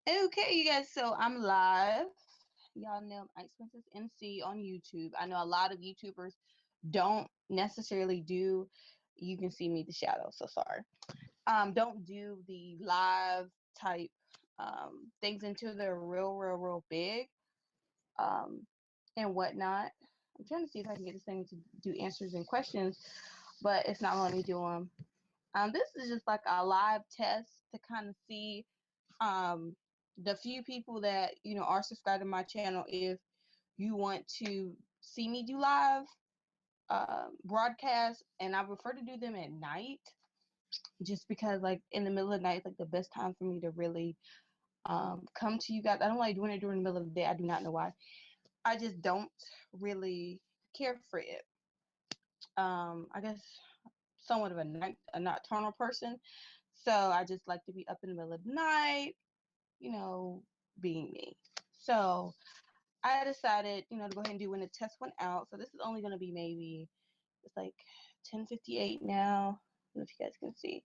Okay, you guys, so I'm live. Y'all know Ice Princess MC on YouTube. I know a lot of YouTubers don't necessarily do, you can see me the shadow, so sorry. Don't do the live type things until they're real big um, and whatnot. I'm trying to see if I can get this thing to do answers and questions, but it's not letting me do them. This is just like a live test to kind of see um, the few people that are subscribed to my channel. If you want to see me do live broadcasts, and I prefer to do them at night, just because like in the middle of the night is like the best time for me to really come to you guys. I don't like doing it during the middle of the day. I do not know why. I just don't really care for it. I guess somewhat of a nocturnal person, so I just like to be up in the middle of the night, you know, being me. So I decided, to go ahead and do one to test one out. So this is only going to be maybe, it's like 10:58 now. I don't know if you guys can see,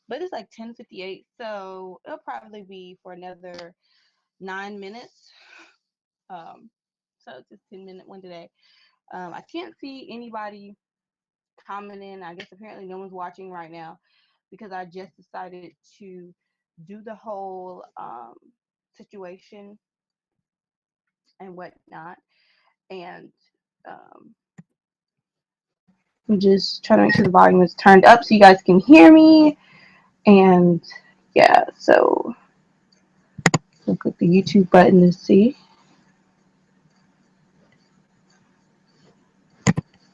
but it's like 10:58. So it'll probably be for another 9 minutes. Um, so it's just 10-minute one today. I can't see anybody commenting. I guess apparently no one's watching right now because I just decided to do the whole situation and whatnot. And um, I'm just trying to make sure the volume is turned up so you guys can hear me. And yeah, so I'll click the YouTube button to see.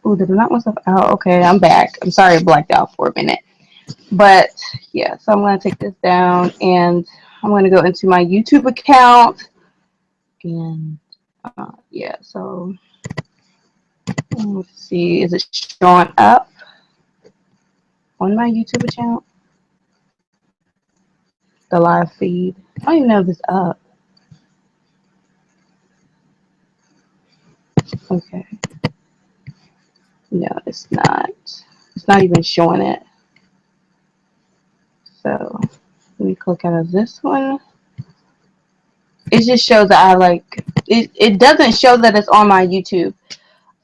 Oh, did I knock myself out? Okay, I'm back. I'm sorry I blacked out for a minute. But yeah, so I'm going to take this down and I'm going to go into my YouTube account. And yeah, so let's see, is it showing up on my YouTube account? The live feed. I don't even know if it's up. Okay. No, it's not. It's not even showing it. So let me click out of this one. It just shows that I like it. It doesn't show that it's on my YouTube.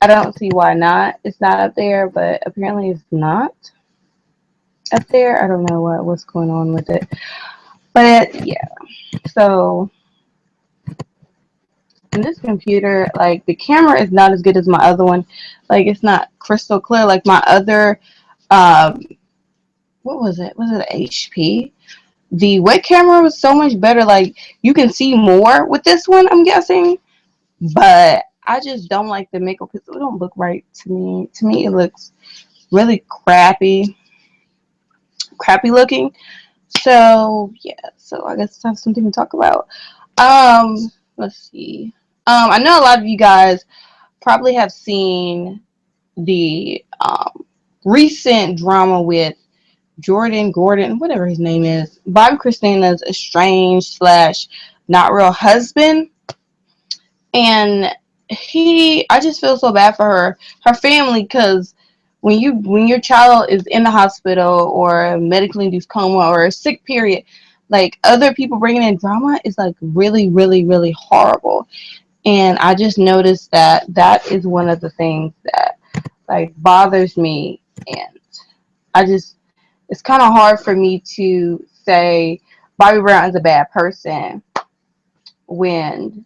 I don't see why not. It's not up there, but apparently it's not up there. I don't know what's going on with it. But yeah. So in this computer, like the camera is not as good as my other one. Like it's not crystal clear like my other um what was it? Was it an HP? The web camera was so much better. Like you can see more with this one, I'm guessing. But I just don't like the makeup because it don't look right to me. To me, it looks really crappy looking. So yeah. So I guess that's something to talk about. Let's see. I know a lot of you guys probably have seen the recent drama with Jordan Gordon, whatever his name is, Bobby Christina's estranged slash not real husband, and I just feel so bad for her family, because when your child is in the hospital or medically induced coma or a sick period, like other people bringing in drama is like really horrible. And I just noticed that is one of the things that like bothers me, and I just it's kind of hard for me to say Bobby Brown is a bad person when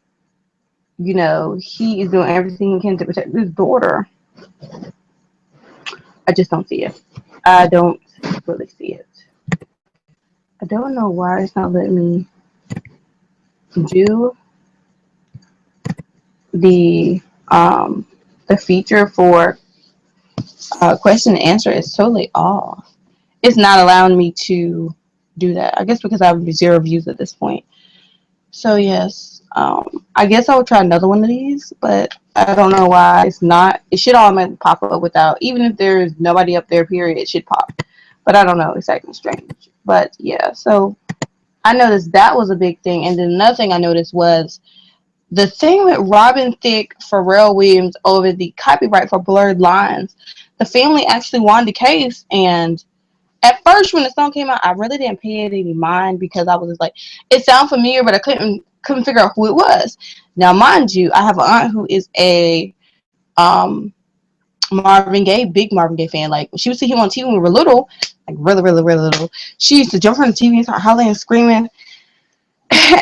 he is doing everything he can to protect his daughter. I just don't see it. I don't really see it. I don't know why it's not letting me do the um the feature for question and answer is totally off. It's not allowing me to do that. I guess because I have 0 views at this point. So yes, I guess I would try another one of these, but I don't know why it's not. It should automatically pop up without, even if there's nobody up there. Period, it should pop. But I don't know. It's acting strange. But yeah, so I noticed that was a big thing, and then another thing I noticed was the thing with Robin Thicke, Pharrell Williams over the copyright for Blurred Lines. The family actually won the case, and At first when the song came out, I really didn't pay it any mind because I was just like, it sounded familiar, but I couldn't figure out who it was. Now, mind you, I have an aunt who is a Marvin Gaye, big Marvin Gaye fan. Like, she would see him on TV when we were little, like really, really, really little. She used to jump on the TV and start hollering and screaming.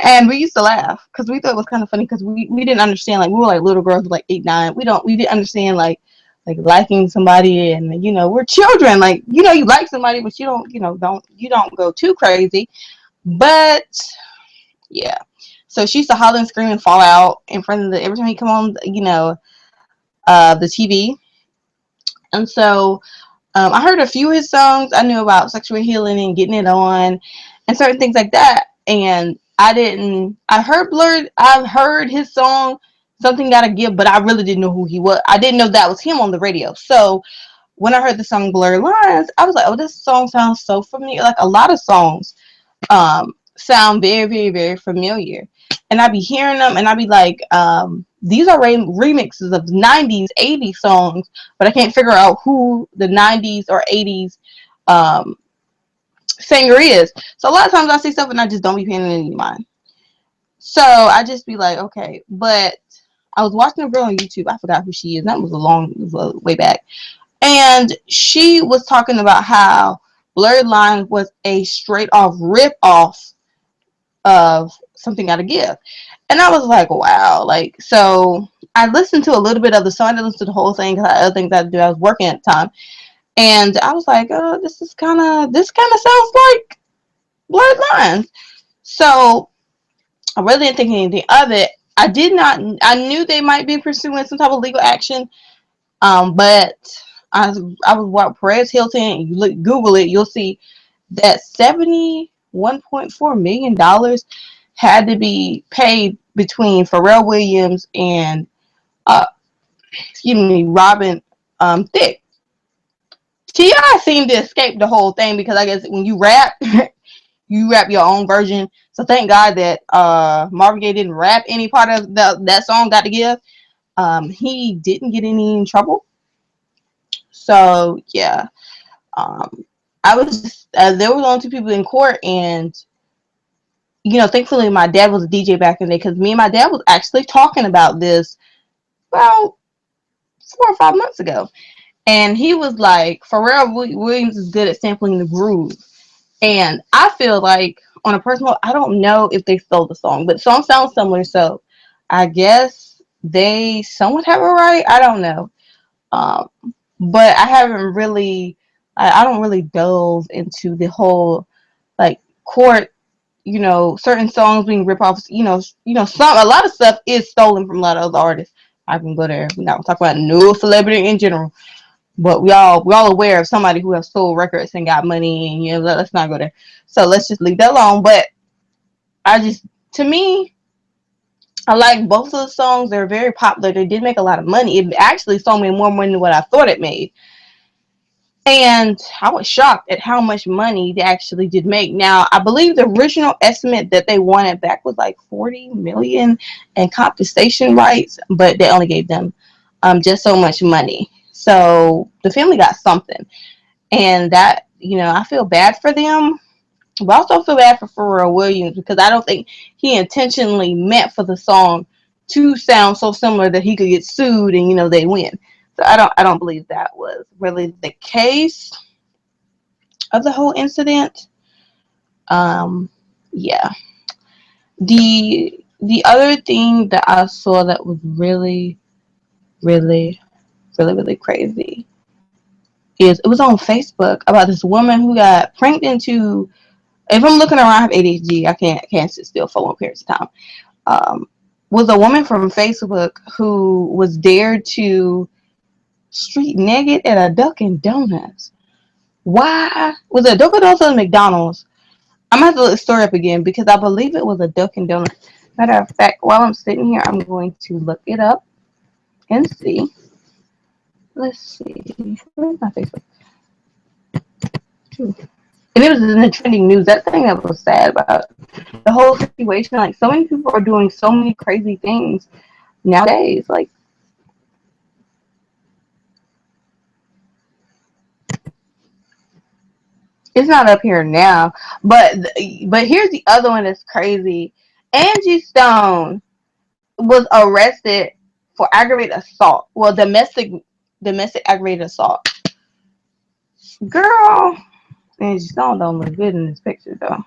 And we used to laugh because we thought it was kind of funny because we didn't understand. Like, we were like little girls, like 8, 9. We didn't understand like liking somebody, and we're children. Like, you like somebody, but you don't don't go too crazy. But yeah, so she used to holler and scream and fall out in front of the every time he come on, the TV. And so I heard a few of his songs. I knew about sexual healing and getting it on and certain things like that. And I heard Blurred. I've heard his song, Something Gotta Give, but I really didn't know who he was. I didn't know that was him on the radio. So when I heard the song Blurred Lines, I was like, oh, this song sounds so familiar. Like, a lot of songs sound very, very, very familiar. And I'd be hearing them and I'd be like, these are remixes of 90s, 80s songs, but I can't figure out who the 90s or 80s um, singer is. So a lot of times I see stuff and I just don't be paying any mind. So I just be like, okay. But I was watching a girl on YouTube. I forgot who she is. That was way back. And she was talking about how Blurred Lines was a straight off rip off of Something Gotta Give. And I was like, wow. Like, so I listened to a little bit of the song. I didn't listen to the whole thing because I had other things I had to do. I was working at the time. And I was like, oh, this kind of sounds like Blurred Lines. So I really didn't think anything of it. I knew they might be pursuing some type of legal action. But I was what Perez Hilton, and you Google it, you'll see that $71.4 million had to be paid between Pharrell Williams and uh, Robin Thicke. T.I. seemed to escape the whole thing because I guess when you rap, you rap your own version. So thank God that Marvin Gaye didn't rap any part of that song Got to Give. He didn't get any trouble. So yeah, um, I was just, there were only 2 people in court, and thankfully my dad was a DJ back in the day because me and my dad was actually talking about this about 4 or 5 months ago, and he was like, Pharrell Williams is good at sampling the groove, and I feel like on a personal, I don't know if they stole the song, but the song sounds similar, so I guess they somewhat have a right. I don't know. Um, but I haven't really, I don't really delve into the whole like court, certain songs being rip offs. A lot of stuff is stolen from a lot of other artists. I can go there. We're not gonna talk about no celebrity in general, but we all aware of somebody who has sold records and got money, and let's not go there. So let's just leave that alone. But to me, I like both of the songs. They're very popular. They did make a lot of money. It actually sold me more money than what I thought it made. And I was shocked at how much money they actually did make. Now, I believe the original estimate that they wanted back was like 40 million in compensation rights, but they only gave them just so much money. So the family got something. And that, I feel bad for them, but I also feel bad for Pharrell Williams because I don't think he intentionally meant for the song to sound so similar that he could get sued and they win. So I don't believe that was really the case of the whole incident. Um, yeah. The other thing that I saw that was really, really, really, really crazy is it was on Facebook about this woman who got pranked into. If I'm looking around, I have ADHD. I can't sit still for long periods of time. Was a woman from Facebook who was dared to street naked at a Dunkin' Donuts. Why? Was it a Dunkin' Donuts or McDonald's? I'm gonna have to look the story up again because I believe it was a Dunkin' Donuts. Matter of fact, while I'm sitting here, I'm going to look it up and see. Let's see. Where's my Facebook? And it was in the trending news. That thing that was sad about the whole situation. Like, so many people are doing so many crazy things nowadays. Like, It's not up here now, but here's the other one that's crazy. Angie Stone was arrested for aggravated assault. Well, domestic aggravated assault. Girl, Angie Stone don't look good in this picture though.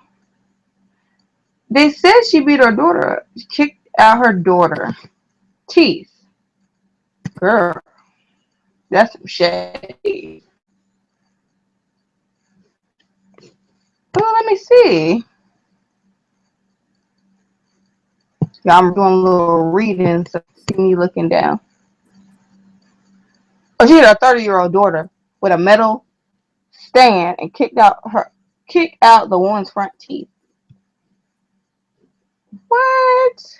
They said she beat her daughter, kicked out her daughter teeth. Girl, that's some shade. Well, let me see. Yeah, I'm doing a little reading, so see me looking down. Oh, she had a 30-year-old daughter with a metal stand and kicked out the woman's front teeth. What?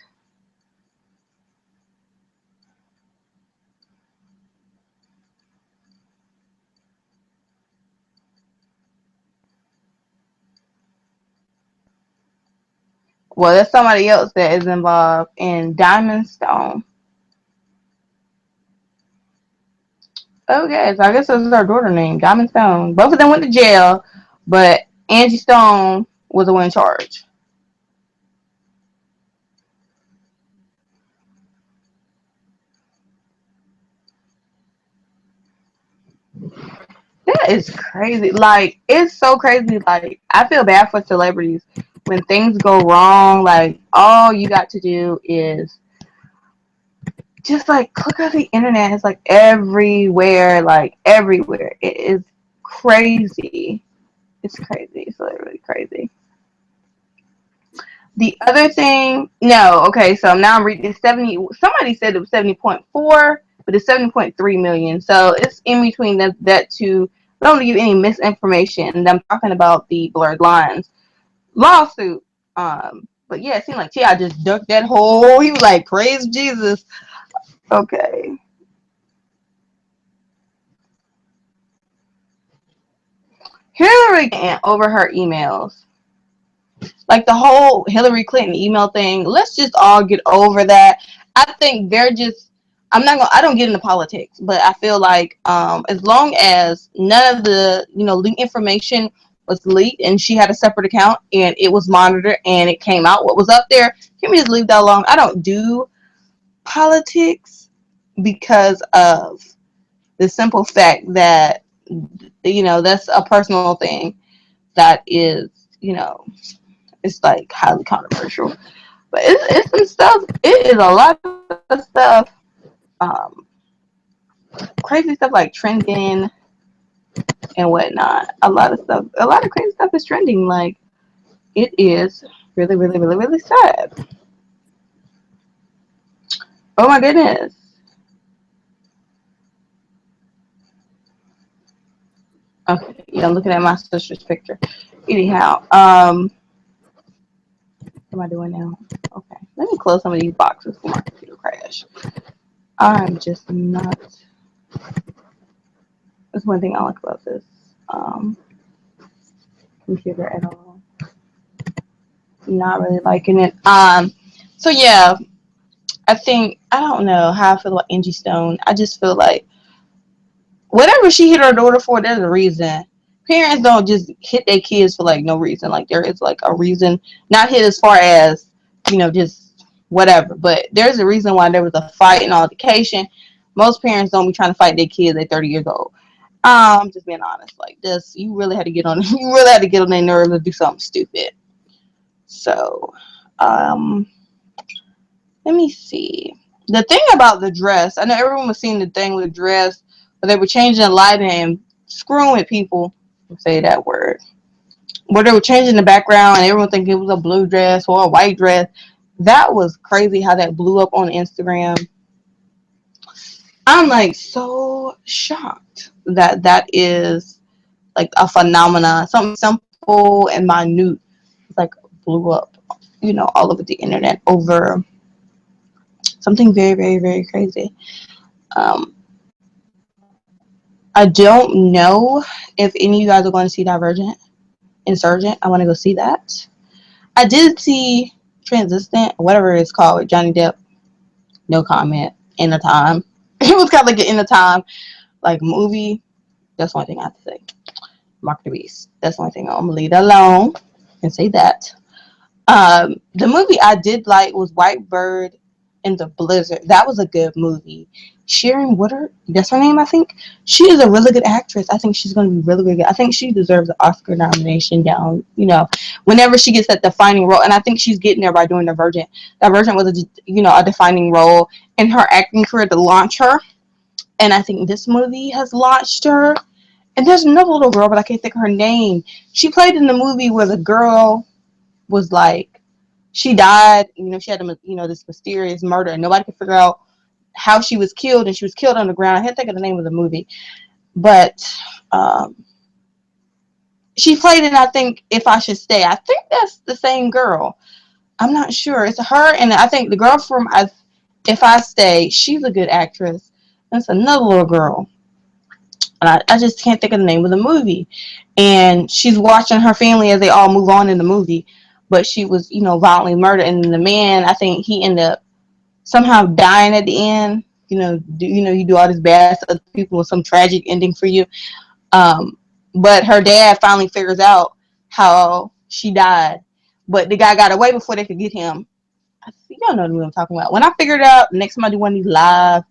Well, there's somebody else that is involved in Diamond Stone. Okay, so I guess this is her daughter name, Diamond Stone. Both of them went to jail, but Angie Stone was the one in charge. That is crazy. Like, it's so crazy. Like, I feel bad for celebrities when things go wrong. Like, all you got to do is just like click on the internet. It's like everywhere, like everywhere. It is crazy. It's crazy. It's literally crazy. The other thing, no, okay, so now I'm reading 70. Somebody said it was 70.4, but it's 70.3 million. So it's in between that two. I don't want to give any misinformation. And I'm talking about the Blurred Lines lawsuit. But yeah, it seemed like T.I. just ducked that hole. He was like, praise Jesus. Okay. Hillary Clinton over her emails. Like the whole Hillary Clinton email thing, let's just all get over that. I think they're just I don't get into politics, but I feel like as long as none of the, leak information was leaked and she had a separate account and it was monitored and it came out what was up there, can we just leave that alone? I don't do politics because of the simple fact that that's a personal thing that is, it's like highly controversial. But it's some stuff. It is a lot of stuff, um, crazy stuff like trending and whatnot. A lot of stuff. A lot of crazy stuff is trending. Like, it is really, really, really, really sad. Oh my goodness. Okay, yeah, I'm looking at my sister's picture. Anyhow, what am I doing now? Okay, let me close some of these boxes before my computer crash. I'm just not. That's one thing I like about this um, computer at all. Not really liking it. So yeah, I don't know how I feel about Angie Stone. I just feel like whatever she hit her daughter for, there's a reason. Parents don't just hit their kids for like no reason. Like there is like a reason. Not hit as far as, just whatever. But there's a reason why there was a fight and altercation. Most parents don't be trying to fight their kids at 30 years old. Just being honest. Like this, you really had to get on you really had to get on their nerves to do something stupid. So, let me see. The thing about the dress, I know everyone was seeing the thing with the dress, but they were changing the lighting and screwing with people. Say that word. Where they were changing the background and everyone thinking it was a blue dress or a white dress. That was crazy how that blew up on Instagram. I'm like so shocked that that is like a phenomenon. Something simple and minute, like blew up, all over the internet over something very, very, very crazy. Um, I don't know if any of you guys are going to see Divergent, Insurgent. I want to go see that. I did see Transistent, whatever it's called, with Johnny Depp. No comment. In the time, it was kind of like an in the time like movie. That's one thing I have to say. Mark the Beast. That's the only thing. I'm gonna leave that alone and say that. The movie I did like was White Bird and the Blizzard. That was a good movie. Sharon Woodard, that's her name, I think. She is a really good actress. I think she's going to be really, really good. I think she deserves an Oscar nomination down, whenever she gets that defining role. And I think she's getting there by doing Divergent. Divergent was a defining role in her acting career to launch her. And I think this movie has launched her. And there's another little girl, but I can't think of her name. She played in the movie where the girl was like, she died, she had this mysterious murder and nobody could figure out how she was killed, and she was killed on the ground. I can't think of the name of the movie, but she played in, I think, If I Should Stay. I think that's the same girl. I'm not sure. It's her, and I think the girl from If I Stay, she's a good actress. That's another little girl. And I just can't think of the name of the movie. And she's watching her family as they all move on in the movie. But she was, violently murdered. And the man, I think he ended up somehow dying at the end. You do all this bad stuff to other people with some tragic ending for you. But her dad finally figures out how she died. But the guy got away before they could get him. Y'all know what I'm talking about. When I figured it out, next time I do one of these live,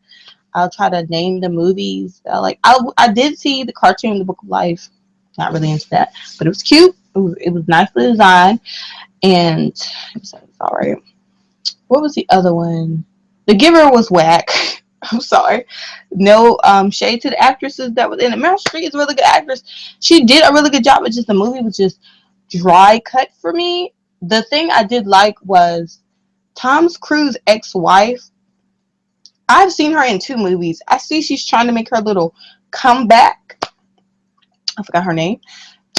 I'll try to name the movies. I did see the cartoon, The Book of Life. Not really into that, but it was cute. It was nicely designed, and it was alright. What was the other one? The Giver was whack. I'm sorry. No shade to the actresses that was in it. Meryl Streep is a really good actress. She did a really good job, but just the movie was just dry cut for me. The thing I did like was Tom Cruise's ex-wife. I've seen her in 2 movies. I see she's trying to make her little comeback. I forgot her name.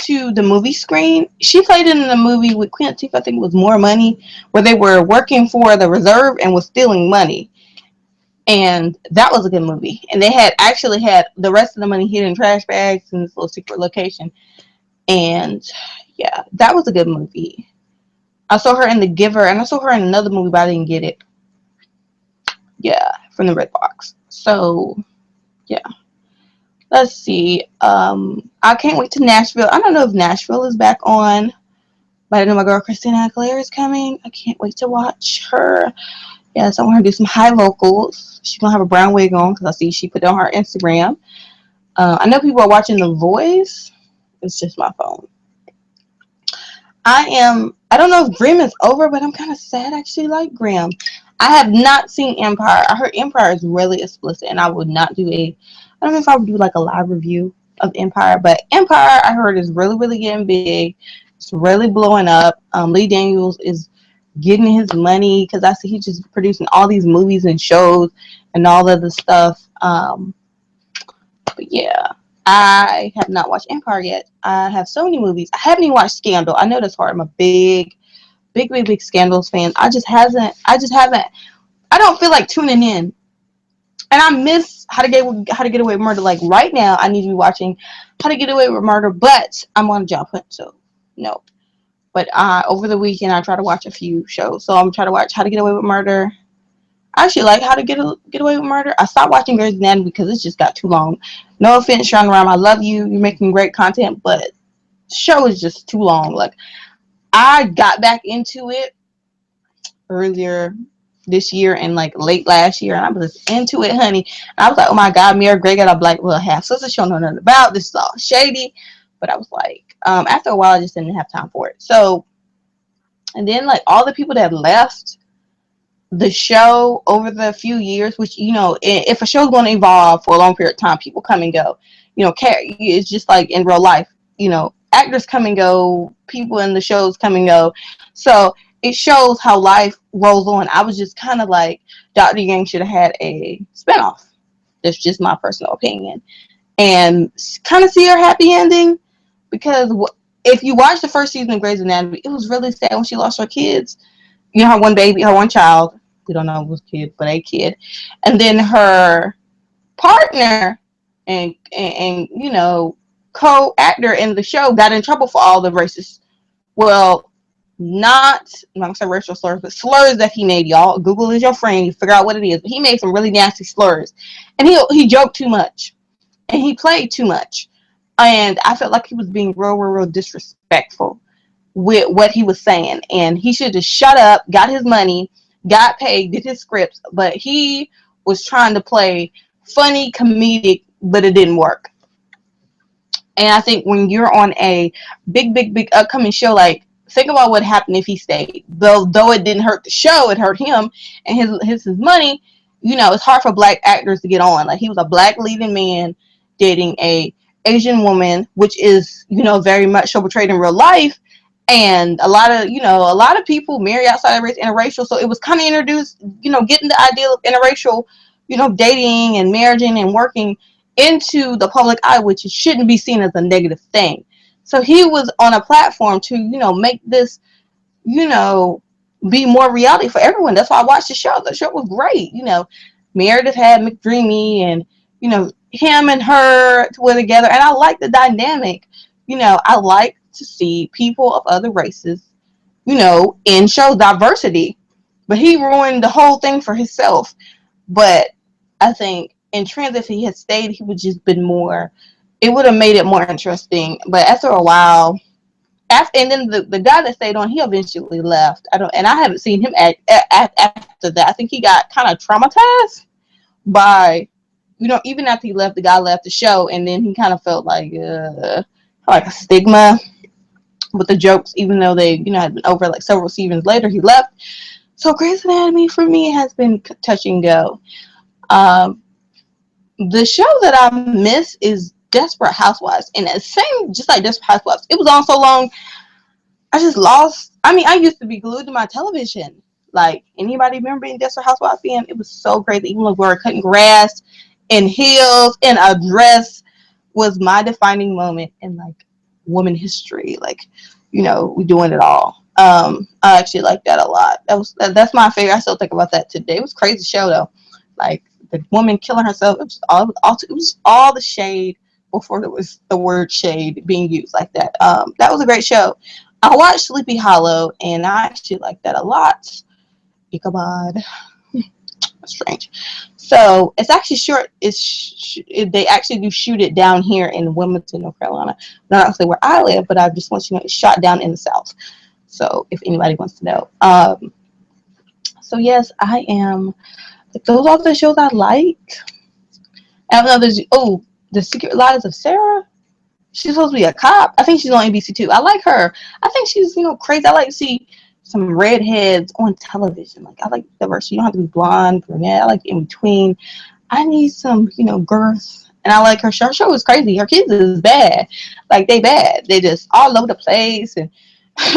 To the movie screen. She played in a movie with Queen Latifah, I think it was More Money, where they were working for the reserve and was stealing money. And that was a good movie. And they had actually had the rest of the money hidden in trash bags in this little secret location. And yeah, that was a good movie. I saw her in The Giver, and I saw her in another movie, but I didn't get it. Yeah, from the Red Box. So yeah. Let's see. I can't wait to Nashville. I don't know if Nashville is back on, but I know my girl Christina Aguilera is coming. I can't wait to watch her. Yes, I want her to do some high vocals. She's gonna have a brown wig on because I see she put it on her Instagram. I know people are watching The Voice. It's just my phone. I don't know if Grimm is over, but I'm kind of sad I actually like Grimm. I have not seen Empire. I heard Empire is really explicit, and I would not do I don't know if I would do like a live review of Empire, but Empire I heard is really, really getting big. It's really blowing up. Lee Daniels is getting his money because I see he's just producing all these movies and shows and all of the stuff. But yeah. I have not watched Empire yet. I have so many movies. I haven't even watched Scandal. I know that's hard. I'm a big Scandals fan. I just haven't. I don't feel like tuning in. And I miss How to Get Away with Murder. Like right now, I need to be watching How to Get Away with Murder, but I'm on a job hunt, so no. But over the weekend, I try to watch a few shows. So I'm trying to watch How to Get Away with Murder. I actually like How to Get Away with Murder. I stopped watching Grey's Anatomy because it just got too long. No offense, Shonda Rhimes. I love you. You're making great content, but the show is just too long. Like, I got back into it earlier this year and like late last year, and I was just into it, honey. And I was like, oh my God, Mira Gray got a black little half sister. She don't know nothing about this. Is all shady. But I was like, after a while, I just didn't have time for it. So, and then like all the people that left the show over the few years, which, if a show's going to evolve for a long period of time, people come and go. It's just like in real life. Actors come and go, people in the shows come and go. So it shows how life rolls on. I was just kind of like, Dr. Yang should have had a spinoff. That's just my personal opinion. And kind of see her happy ending, because if you watch the first season of Grey's Anatomy, it was really sad when she lost her kids. Her one child. We don't know if it was a kid, but a kid. And then her partner and co-actor in the show got in trouble for all the racist, well, I'm not gonna say racial slurs, but slurs that he made, y'all. Google is your friend, you figure out what it is. But he made some really nasty slurs. And he joked too much. And he played too much. and I felt like he was being real disrespectful with what he was saying, and he should have shut up, got his money, got paid, did his scripts, but he was trying to play funny, comedic, but it didn't work. And I think when you're on a big upcoming show, like think about what happened if he stayed. Though it didn't hurt the show, it hurt him and his money. You know, it's hard for black actors to get on. Like he was a black leading man dating a Asian woman, which is, you know, very much so portrayed in real life. And a lot of people marry outside of race, interracial. So it was kind of introduced, you know, getting the idea of interracial, you know, dating and marrying and working into the public eye, which shouldn't be seen as a negative thing. So he was on a platform to, you know, make this, you know, be more reality for everyone. That's why I watched the show. The show was great. You know, Meredith had McDreamy, and, you know, him and her were together. And I like the dynamic. You know, I like to see people of other races, you know, in show diversity. But he ruined the whole thing for himself. But I think in trans, if he had stayed, he would just been more. It would have made it more interesting. But after a while, and then the guy that stayed on, he eventually left. And I haven't seen him act after that. I think he got kind of traumatized by, you know, even after he left, the guy left the show, and then he kind of felt like a stigma with the jokes, even though they, you know, had been over like several seasons later. He left. So Grey's Anatomy for me has been touch and go. Um, the show that I miss is Desperate Housewives, and the same, just like Desperate Housewives, it was on so long, I just lost. I mean, I used to be glued to my television. Like, anybody remember being Desperate Housewives fan? It was so crazy. Even when we were cutting grass in heels in a dress was my defining moment in like woman history. Like, you know, we doing it all. I actually like that a lot. That's my favorite. I still think about that today. It was a crazy show though. Like the woman killing herself. It was all the shade before there was the word shade being used like that. That was a great show. I watched Sleepy Hollow, and I actually like that a lot. Ichabod. Strange. So it's actually short. They actually do shoot it down here in Wilmington, North Carolina. Not actually where I live, but I just want you to know it's shot down in the South. So if anybody wants to know. So yes, I am. Those are the shows I like. I have another. Oh, The Secret Lives of Sarah. She's supposed to be a cop. I think she's on ABC too. I like her. I think she's, you know, crazy. I like to see some redheads on television. Like, I like diversity. You don't have to be blonde, brunette. I like in between. I need some, you know, girth. And I like her show. Her show is crazy. Her kids is bad. Like, they bad. They just all over the place. And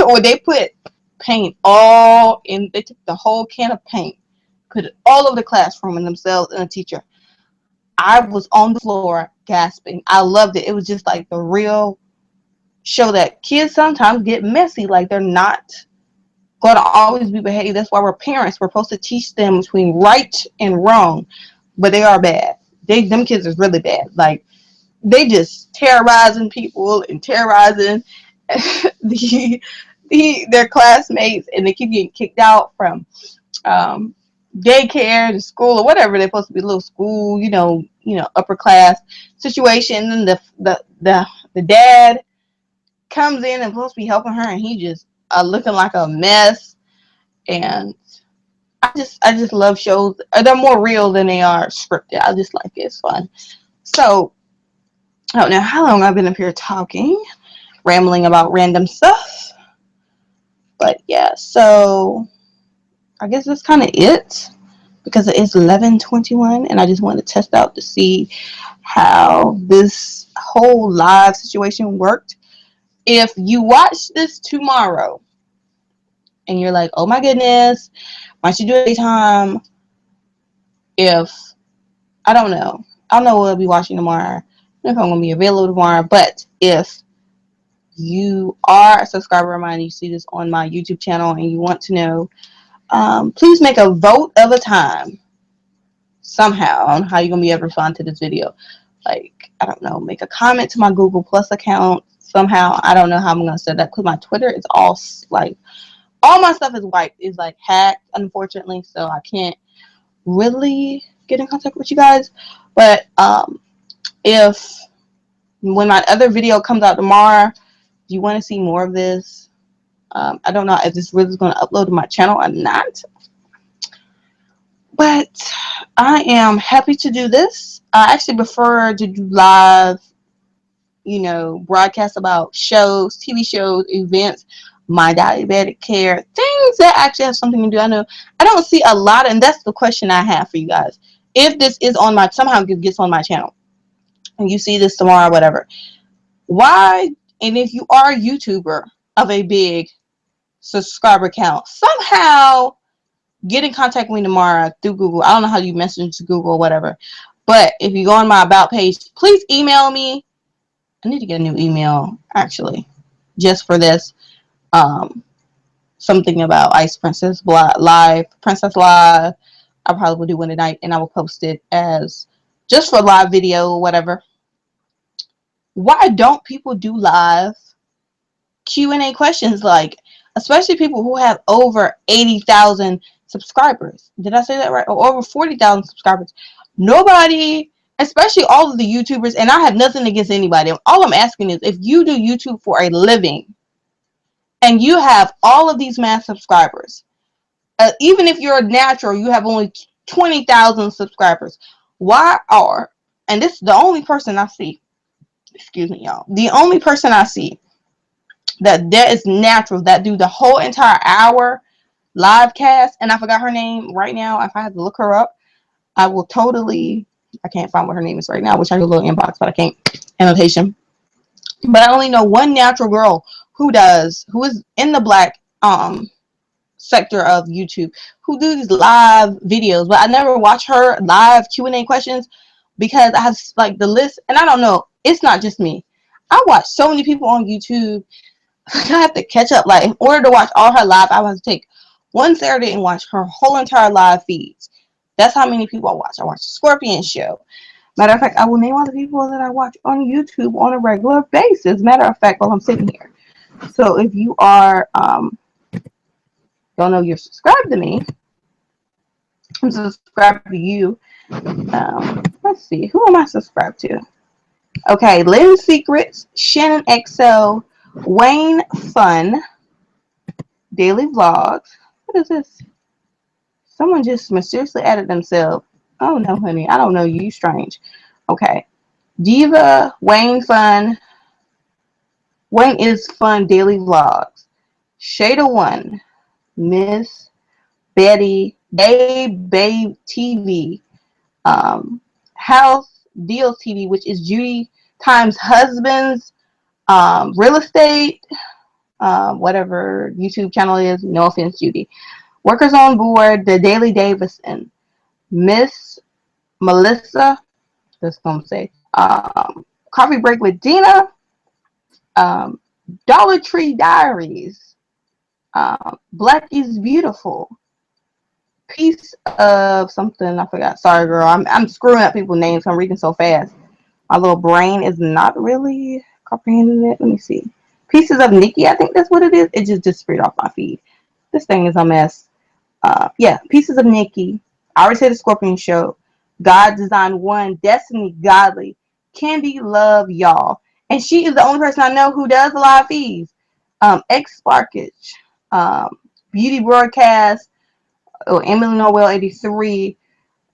or they put paint all in. They took the whole can of paint, put it all over the classroom and themselves and the teacher. I was on the floor gasping. I loved it. It was just like the real show that kids sometimes get messy. Like, they're not going to always be behaved. That's why we're parents. We're supposed to teach them between right and wrong, but they are bad. Them kids is really bad. Like, they just terrorizing people and terrorizing the, their classmates, and they keep getting kicked out from um, daycare to school or whatever. They're supposed to be a little school, upper class situation. And the dad comes in and supposed to be helping her, and he just looking like a mess. And I just love shows. They're more real than they are scripted. I just like it. It's fun. So I don't know how long I've been up here talking, rambling about random stuff. But yeah, so I guess that's kind of it, because it is 11:21, and I just wanted to test out to see how this whole live situation worked. If you watch this tomorrow and you're like, oh my goodness, why don't you do it anytime? If I don't know what I'll be watching tomorrow. I don't know if I'm going to be available tomorrow, but if you are a subscriber of mine and you see this on my YouTube channel and you want to know, please make a vote of a time somehow on how you're going to be able to respond to this video. Like, I don't know, make a comment to my Google Plus account somehow. I don't know how I'm going to set that, because my Twitter is all my stuff is wiped, is like hacked, unfortunately, so I can't really get in contact with you guys. But if when my other video comes out tomorrow, do you want to see more of this? I don't know if this really is going to upload to my channel or not, but I am happy to do this. I actually prefer to do live, you know, broadcasts about shows, TV shows, events, my diabetic care, things that actually have something to do. I know I don't see a lot, and that's the question I have for you guys. If this is on my, somehow gets on my channel, and you see this tomorrow, whatever, why, and if you are a YouTuber of a big subscriber count, somehow get in contact with me tomorrow through Google. I don't know how you message Google or whatever, but if you go on my about page, please email me. I need to get a new email actually, just for this. Something about Ice Princess Live, Princess Live. I probably will do one tonight, and I will post it as just for live video or whatever. Why don't people do live Q&A questions, like, especially people who have over 80,000 subscribers? Did I say that right? Or over 40,000 subscribers. Nobody, especially all of the YouTubers, and I have nothing against anybody. All I'm asking is, if you do YouTube for a living and you have all of these mass subscribers, even if you're a natural, you have only 20,000 subscribers, why are, and this is the only person I see, excuse me, y'all, the only person I see that is natural, that do the whole entire hour live cast, and I forgot her name right now. If I have to look her up, I will totally, I can't find what her name is right now, which I have a little inbox, but I can't, annotation. But I only know one natural girl who is in the black sector of YouTube, who do these live videos, but I never watch her live Q&A questions because I have like the list, and I don't know, it's not just me. I watch so many people on YouTube. I have to catch up. Like, in order to watch all her live, I have to take one Saturday and watch her whole entire live feeds. That's how many people I watch. I watch the Scorpion Show. Matter of fact, I will name all the people that I watch on YouTube on a regular basis. Matter of fact, while I'm sitting here. So if you are don't know you're subscribed to me, I'm subscribed to you. Let's see, who am I subscribed to? Okay, Lynn Secrets, Shannon XO, Wayne Fun, Daily Vlogs. What is this? Someone just mysteriously added themselves. Oh no, honey, I don't know you. Strange. Okay, Diva, Wayne Fun, Wayne is Fun, Daily Vlogs, Shada One, Miss Betty, Babe TV, House Deals TV, which is Judy Times' husband's real estate, whatever YouTube channel is. No offense, Judy. Workers on Board, The Daily Davison, Miss Melissa, that's gonna say, Coffee Break with Dina, Dollar Tree Diaries, Black is Beautiful, Piece of something, I forgot. Sorry, girl. I'm screwing up people's names. I'm reading so fast. My little brain is not really comprehending it. Let me see. Pieces of Nikki, I think that's what it is. It just disappeared off my feed. This thing is a mess. Yeah, Pieces of Nikki. I already said the Scorpion Show. God Design One, Destiny Godly, Candy Love Y'all, and she is the only person I know who does the live feeds. X Sparkage, Beauty Broadcast, Emily Noel 83,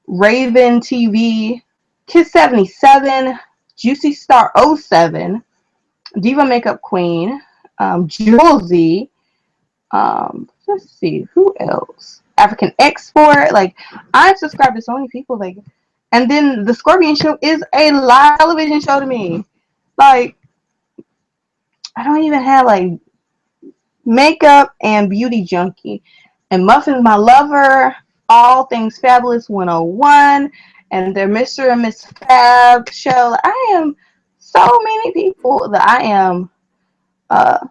Raven TV, Kiss 77, Juicy Star 07, Diva Makeup Queen, Julesy, let's see, who else? African Export. Like, I've subscribed to so many people, like, and then the Scorpion Show is a live television show to me. Like, I don't even have like Makeup and Beauty Junkie and Muffins My Lover, All Things Fabulous 101, and their Mr. and Miss Fab show. I am so many people that I am I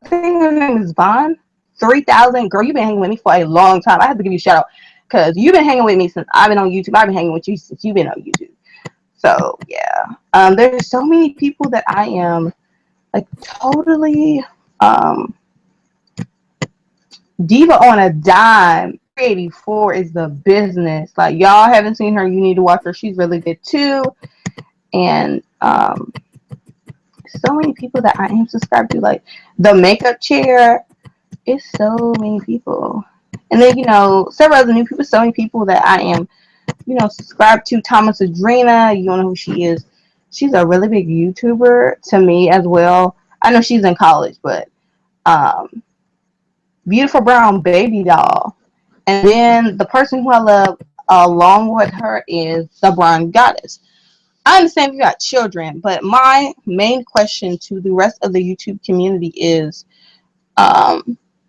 think her name is Vaughn 3000. Girl, you've been hanging with me for a long time. I have to give you a shout out because you've been hanging with me since I've been on YouTube. I've been hanging with you since you've been on YouTube. So yeah, there's so many people that I am like totally Diva on a Dime. 84 is the business. Like, y'all haven't seen her, you need to watch her. She's really good too. And Um, so many people that I am subscribed to, like the makeup chair. It's so many people, and then several other new people. So many people that I am subscribed to. Thomas Adrena, you don't know who she is. She's a really big YouTuber to me as well. I know she's in college, but um, Beautiful Brown Baby Doll. And then the person who I love along with her is the Brown Goddess. I understand you got children, but my main question to the rest of the YouTube community is,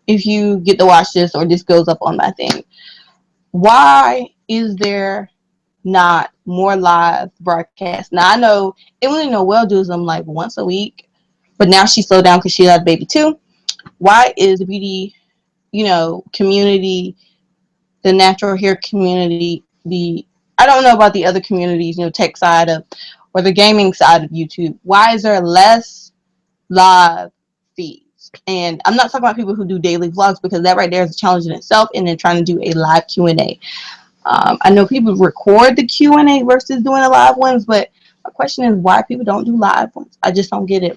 if you get to watch this or this goes up on my thing, why is there not more live broadcasts? Now I know Emily Noel does them like once a week, but now she slowed down because she had a baby too. Why is the beauty, community, the natural hair community, the I don't know about the other communities, tech side of or the gaming side of YouTube. Why is there less live feeds? And I'm not talking about people who do daily vlogs, because that right there is a challenge in itself, and then trying to do a live Q&A. I know people record the Q&A versus doing the live ones, but my question is why people don't do live ones. I just don't get it.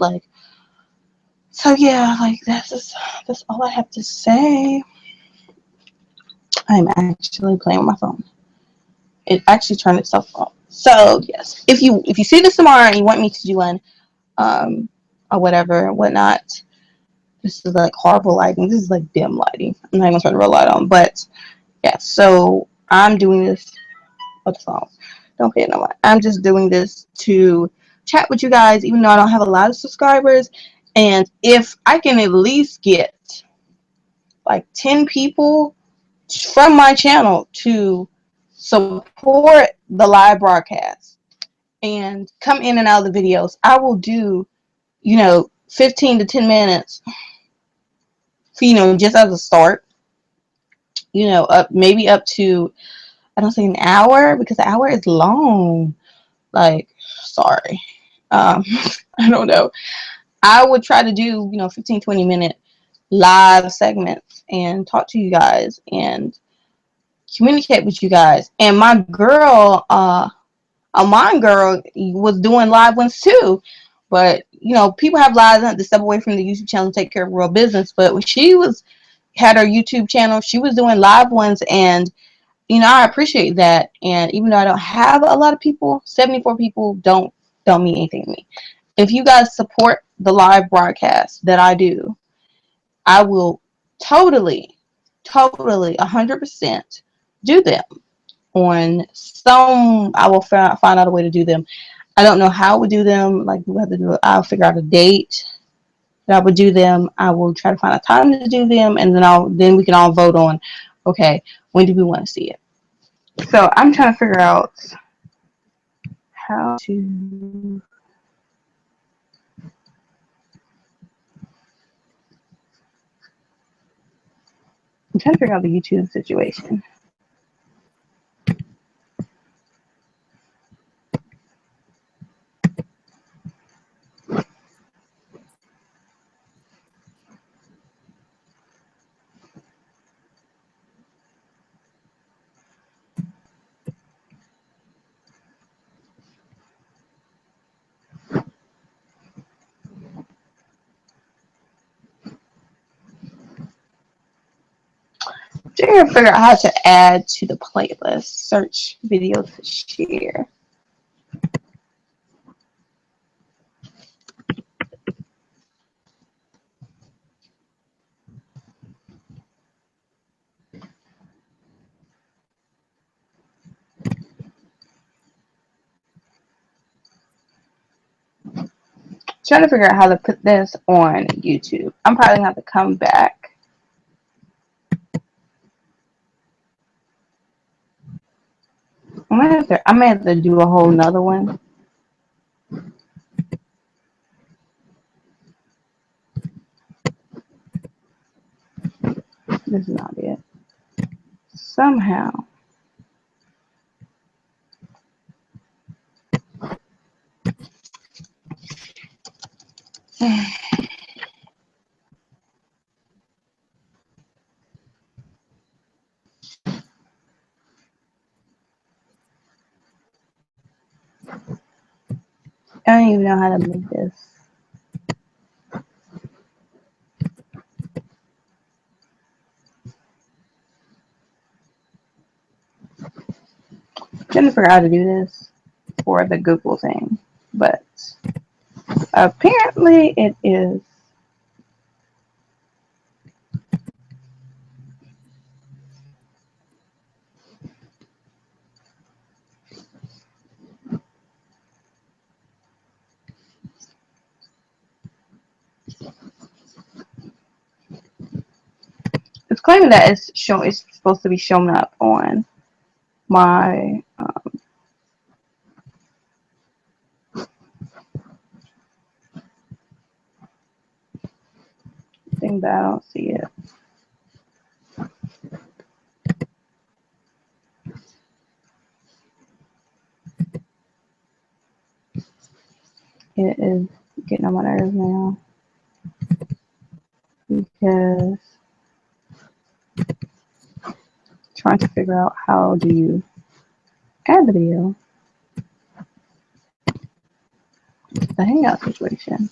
So yeah, that's all I have to say. I'm actually playing with my phone. It actually turned itself off. So yes, if you see this tomorrow and you want me to do one, or whatever, whatnot. This is like horrible lighting. This is like dim lighting. I'm not even gonna turn the real light on, but yeah. So I'm doing this. What's the phone? Don't pay it no mind. I'm just doing this to chat with you guys, even though I don't have a lot of subscribers. And if I can at least get like 10 people from my channel to support the live broadcast and come in and out of the videos, I will do 15 to 10 minutes for, just as a start, up maybe up to, I don't say an hour, because an hour is long. Like, sorry. I don't know. I would try to do, 15, 20-minute live segments and talk to you guys and communicate with you guys. And my girl, a mine girl, was doing live ones too. But, people have lives and have to step away from the YouTube channel and take care of real business. But when she had her YouTube channel, she was doing live ones, and I appreciate that. And even though I don't have a lot of people, 74 people don't mean anything to me. If you guys support the live broadcast that I do, I will totally 100% do them on some. I will find out a way to do them. I don't know how I would do them. Like, we have to do it. I'll figure out a date that I would do them. I will try to find a time to do them, and then we can all vote on, okay, when do we want to see it. So I'm trying to figure out how to. I'm trying to figure out the YouTube situation. Trying to figure out how to add to the playlist. Search videos to share. Trying to figure out how to put this on YouTube. I'm probably gonna have to come back. I may have to do a whole nother one. This is not it. Somehow. don't even know how to make this. I'm trying to figure out how to do this for the Google thing, but apparently it is. It's claiming that it's supposed to be showing up on my thing, but I don't see it. It is getting on my nerves now because I'm trying to figure out how do you add the video, the hangout situation.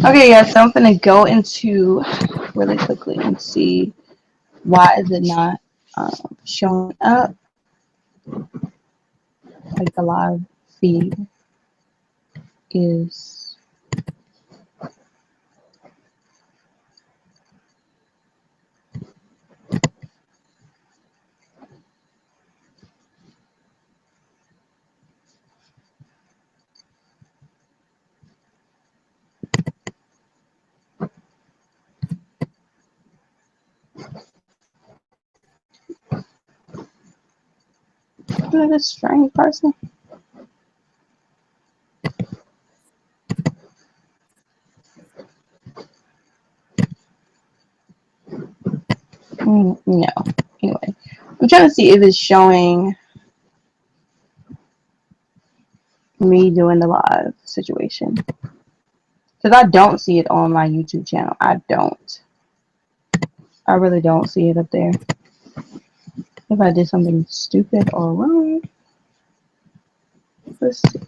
Okay, yeah, so I'm gonna go into really quickly and see why is it not showing up like the live feed is. This strange person. No. Anyway, I'm trying to see if it's showing me doing the live situation. Because I don't see it on my YouTube channel. I don't. I really don't see it up there. If I did something stupid or wrong. Let's see.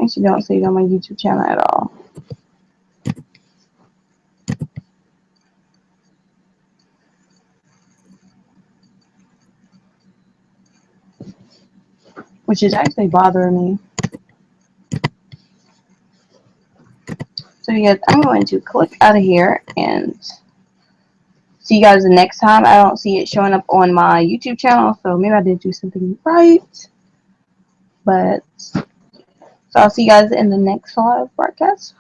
Actually, don't see it on my YouTube channel at all. Which is actually bothering me. So you guys, I'm going to click out of here and see you guys the next time. I don't see it showing up on my YouTube channel, so maybe I didn't do something right. But so I'll see you guys in the next live broadcast.